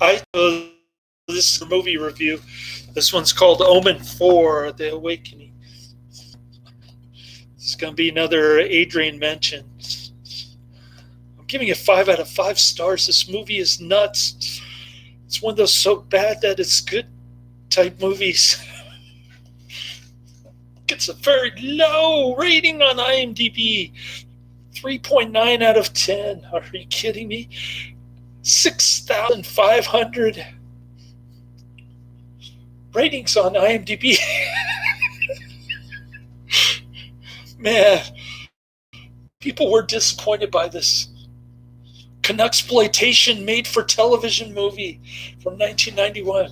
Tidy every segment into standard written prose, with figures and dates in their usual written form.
This is a movie review. This one's called Omen 4, The Awakening. It's going to be another Adrian mention. I'm giving it 5 out of 5 stars. This movie is nuts. It's one of those so bad that it's good type movies. Gets a very low rating on IMDb. 3.9 out of 10. Are you kidding me? 6,500 ratings on IMDb. Man, people were disappointed by this Canucksploitation made for television movie from 1991.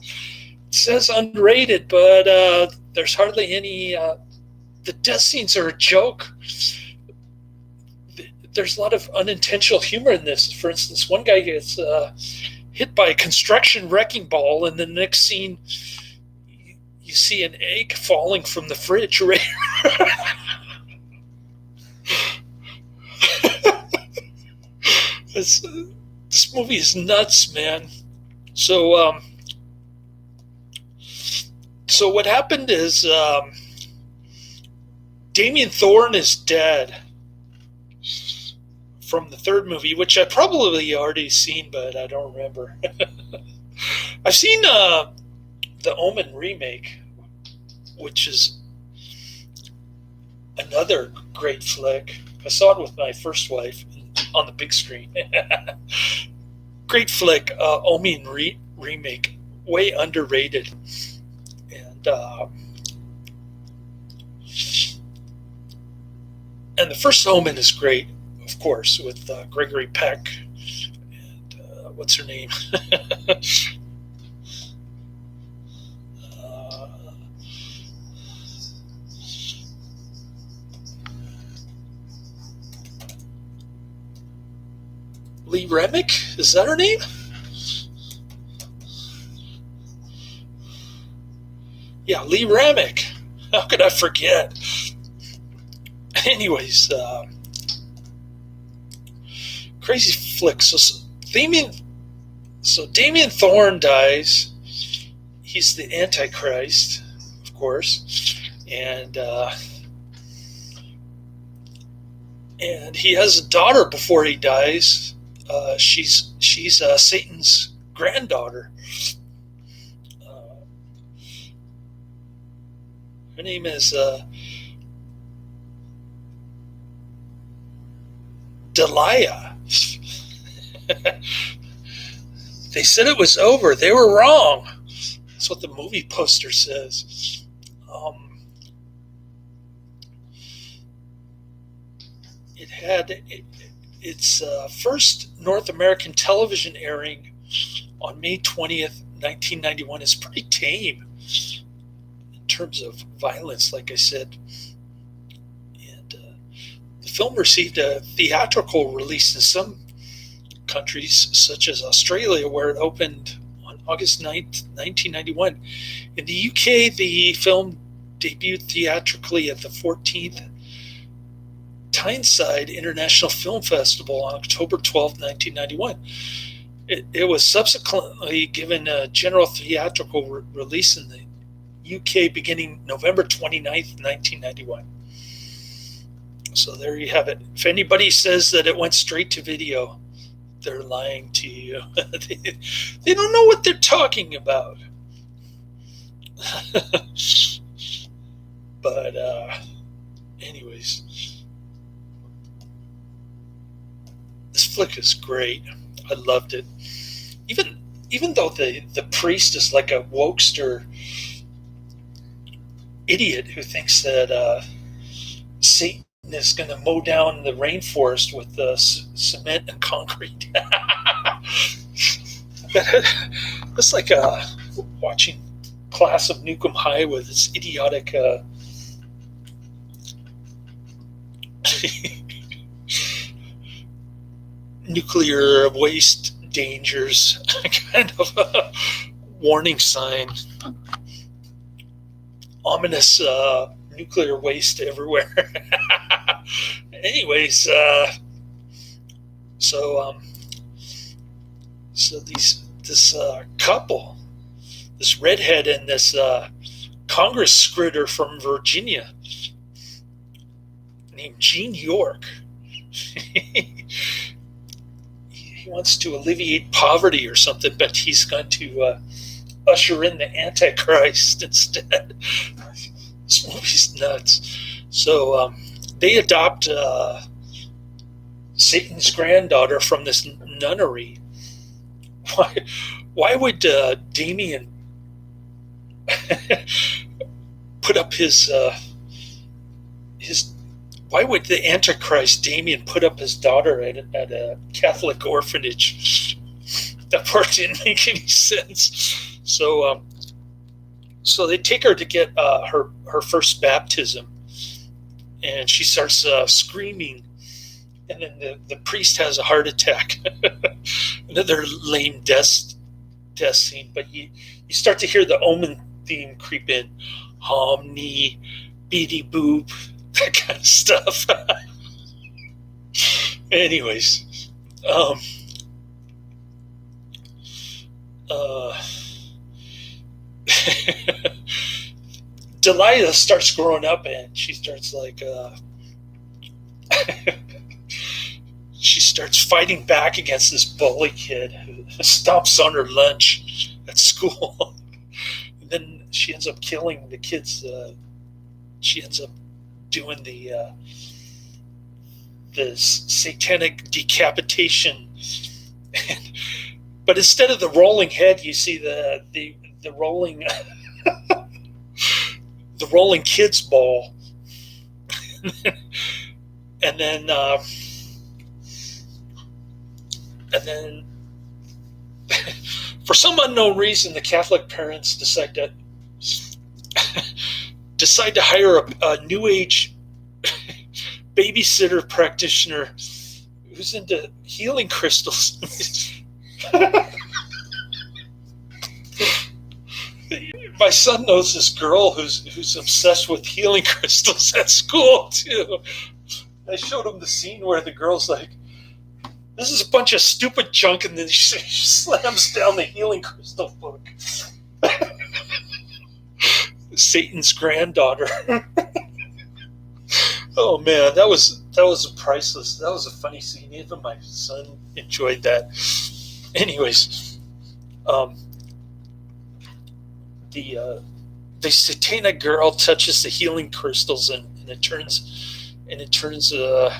It says unrated, but there's hardly any. The death scenes are a joke. There's a lot of unintentional humor in this. For instance, one guy gets hit by a construction wrecking ball, and the next scene, you see an egg falling from the fridge. Right? This movie is nuts, man. So what happened is Damien Thorne is dead from the third movie, which I probably already seen, but I don't remember. I've seen the Omen remake, which is another great flick. I saw it with my first wife on the big screen. Great flick, Omen remake, way underrated. And the first Omen is great, of course, with Gregory Peck and what's her name? Lee Remick? Is that her name? Yeah, Lee Remick. How could I forget? Anyways, crazy flick. So Damien Thorne dies. He's the Antichrist, of course, and he has a daughter before he dies. She's Satan's granddaughter. Her name is Delia. They said it was over. They were wrong. That's what the movie poster says. It had its first North American television airing on May 20th, 1991. Is pretty tame in terms of violence, like I said. And the film received a theatrical release in some countries, such as Australia, where it opened on August 9th, 1991. In the UK, the film debuted theatrically at the 14th Tyneside International Film Festival on October 12, 1991. It was subsequently given a general theatrical release in the UK beginning November 29th, 1991. So there you have it. If anybody says that it went straight to video, they're lying to you. They don't know what they're talking about. But anyways, this flick is great. I loved it. Even though the priest is like a wokester idiot who thinks that Satan is going to mow down the rainforest with cement and concrete. It's like watching Class of Nukem High with its idiotic nuclear waste dangers kind of a warning sign. Ominous nuclear waste everywhere. Anyways, so So this couple, this redhead and this Congress critter from Virginia named Gene York. He wants to alleviate poverty or something, but he's going to usher in the Antichrist instead. This movie's nuts. So they adopt Satan's granddaughter from this nunnery. Why would Damien put up his why would the Antichrist Damien put up his daughter at a Catholic orphanage? That part didn't make any sense. So so they take her to get her first baptism, and she starts screaming, and then the priest has a heart attack. Another lame death scene, but you start to hear the Omen theme creep in. Hominy, beady boop, that kind of stuff. Anyways, Delilah starts growing up, and she starts like she starts fighting back against this bully kid who stomps on her lunch at school. And then she ends up killing the kids. She ends up doing the satanic decapitation. But instead of the rolling head, you see the rolling the rolling kids ball. and then for some unknown reason, the Catholic parents decide to hire a new age babysitter practitioner who's into healing crystals. My son knows this girl who's obsessed with healing crystals at school too. I showed him the scene where the girl's like, "This is a bunch of stupid junk," and then she slams down the healing crystal book. Satan's granddaughter. Oh man, that was priceless. That was a funny scene. Even my son enjoyed that. Anyways, the satanic girl touches the healing crystals, and it turns the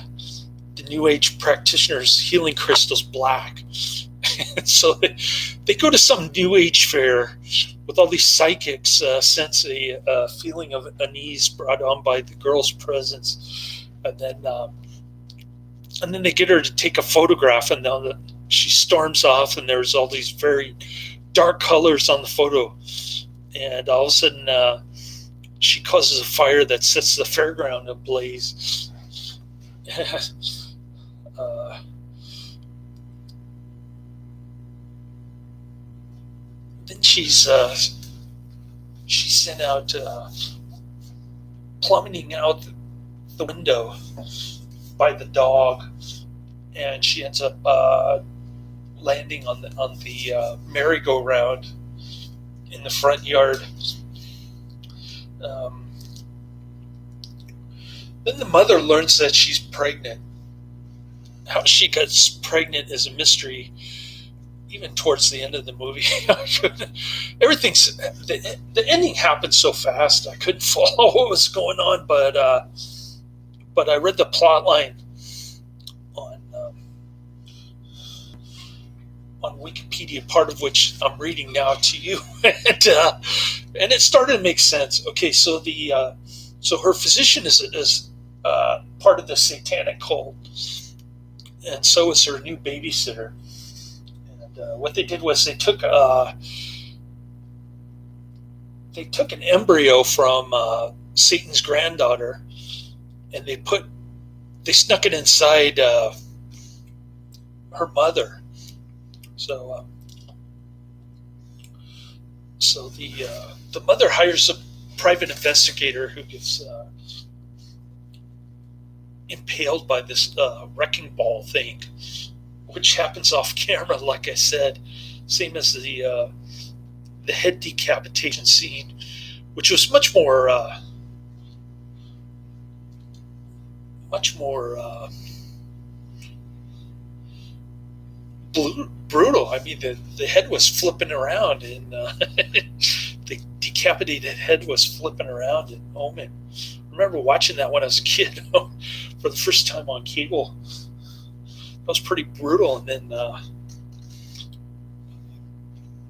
new age practitioner's healing crystals black. So they go to some new age fair with all these psychics, sense a feeling of unease brought on by the girl's presence, and then they get her to take a photograph, and now she storms off, and there's all these very dark colors on the photo, and all of a sudden she causes a fire that sets the fairground ablaze. Then she's sent out plummeting out the window by the dog, and she ends up landing on the merry-go-round in the front yard. Then the mother learns that she's pregnant. How she gets pregnant is a mystery, even towards the end of the movie. Everything's the ending happened so fast I couldn't follow what was going on, but I read the plot line on Wikipedia, part of which I'm reading now to you, and it started to make sense. Okay, so so her physician is part of the satanic cult, and so is her new babysitter. And what they did was they took an embryo from Satan's granddaughter, and they snuck it inside her mother. So the mother hires a private investigator who gets impaled by this wrecking ball thing, which happens off camera, like I said, same as the head decapitation scene, which was much more brutal. I mean, the head was flipping around, and the decapitated head was flipping around in Omen. I remember watching that when I was a kid for the first time on cable. That was pretty brutal. And then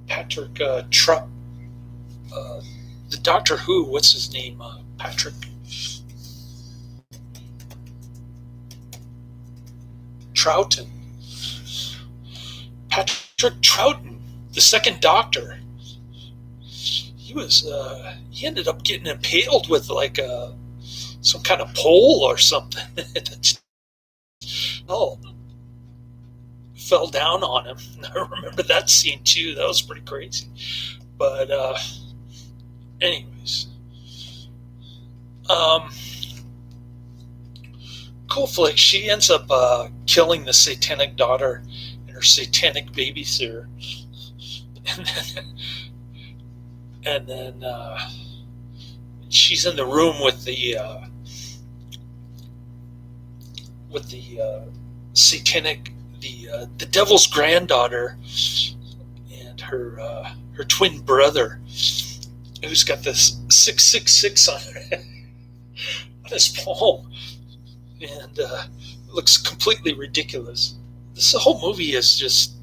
Patrick the Doctor Who, what's his name? Patrick Troughton. Patrick Troughton, the second Doctor. He ended up getting impaled with like some kind of pole or something. Oh, fell down on him. I remember that scene too. That was pretty crazy. But anyways, cool flick. She ends up killing the satanic daughter and her satanic babysitter, and then she's in the room with the satanic, the devil's granddaughter, and her twin brother, who's got this 666 on his palm, and it looks completely ridiculous. This whole movie is just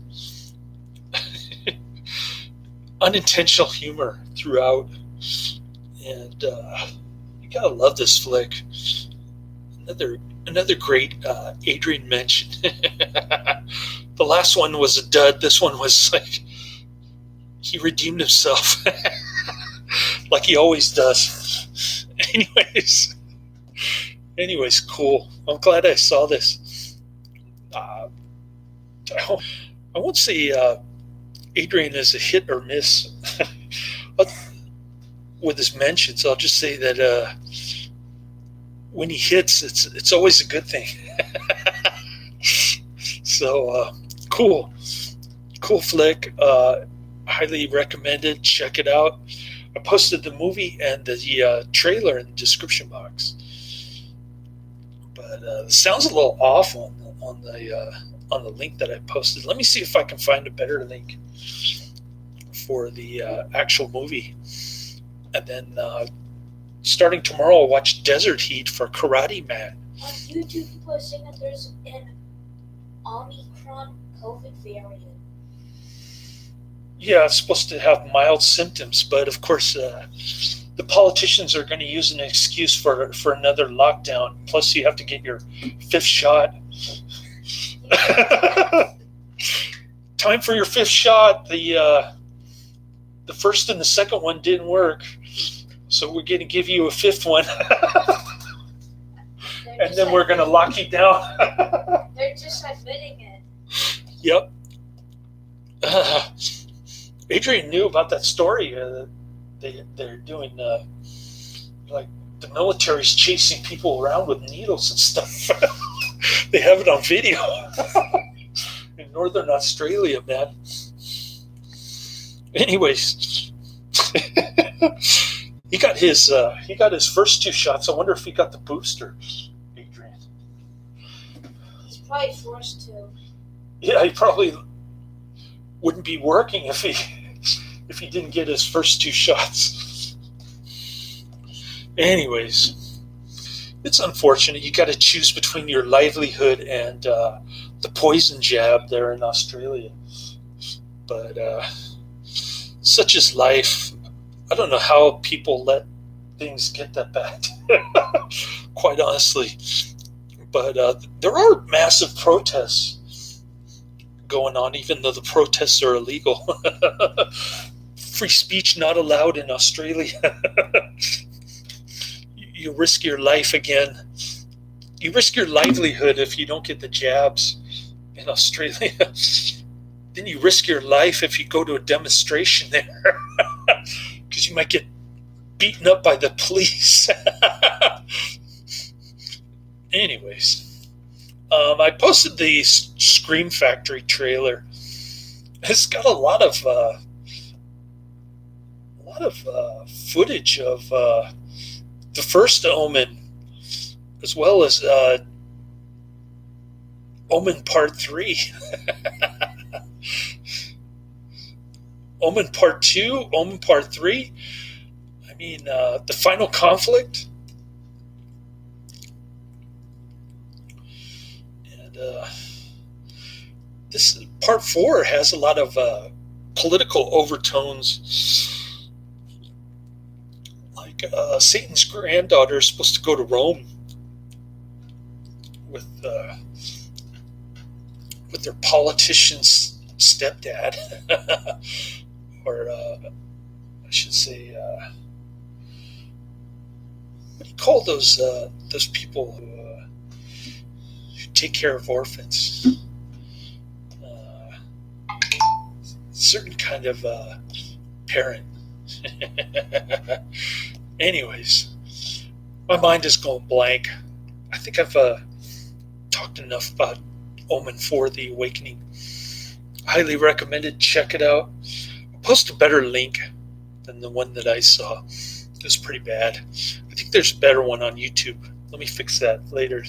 unintentional humor throughout, and you gotta love this flick. Another great Adrian mention. The last one was a dud. This one was like he redeemed himself, like he always does. Anyways, cool. I'm glad I saw this. I won't say Adrian is a hit or miss with his mentions. I'll just say that when he hits, it's always a good thing. So cool flick. Highly recommended. Check it out. I posted the movie and the trailer in the description box. But it sounds a little off on the link that I posted. Let me see if I can find a better link for the actual movie. And then starting tomorrow, I'll watch Desert Heat for Karate Man. On YouTube, people are saying that there's an Omicron COVID variant. Yeah, it's supposed to have mild symptoms, but of course, the politicians are going to use an excuse for another lockdown. Plus, you have to get your 5th shot. Time for your 5th shot. The first and the second one didn't work, so we're going to give you a 5th one, and then we're going to lock you down. They're just admitting it. Yep. Adrian knew about that story. They're doing like the military's chasing people around with needles and stuff. They have it on video in Northern Australia, man. Anyways, he got his first 2 shots. I wonder if he got the booster, Adrian. He's probably forced to. Yeah, he probably wouldn't be working if he didn't get his first 2 shots. Anyways, it's unfortunate. You got to choose between your livelihood and the poison jab there in Australia. But such is life. I don't know how people let things get that bad, quite honestly. But there are massive protests going on, even though the protests are illegal. Free speech not allowed in Australia. You risk your life again. You risk your livelihood if you don't get the jabs in Australia. Then you risk your life if you go to a demonstration there, because you might get beaten up by the police. Anyways, I posted the Scream Factory trailer. It's got a lot of footage of the first Omen, as well as Omen Part 3, Omen Part 2, Omen Part 3. I mean, the final conflict. And this Part 4 has a lot of political overtones. Like Satan's granddaughter is supposed to go to Rome with their politician's stepdad, or I should say, what do you call those people who take care of orphans? Certain kind of parent. Anyways, my mind is going blank. I think I've talked enough about Omen 4 The Awakening. Highly recommended. Check it out. I'll post a better link than the one that I saw. It was pretty bad. I think there's a better one on YouTube. Let me fix that later.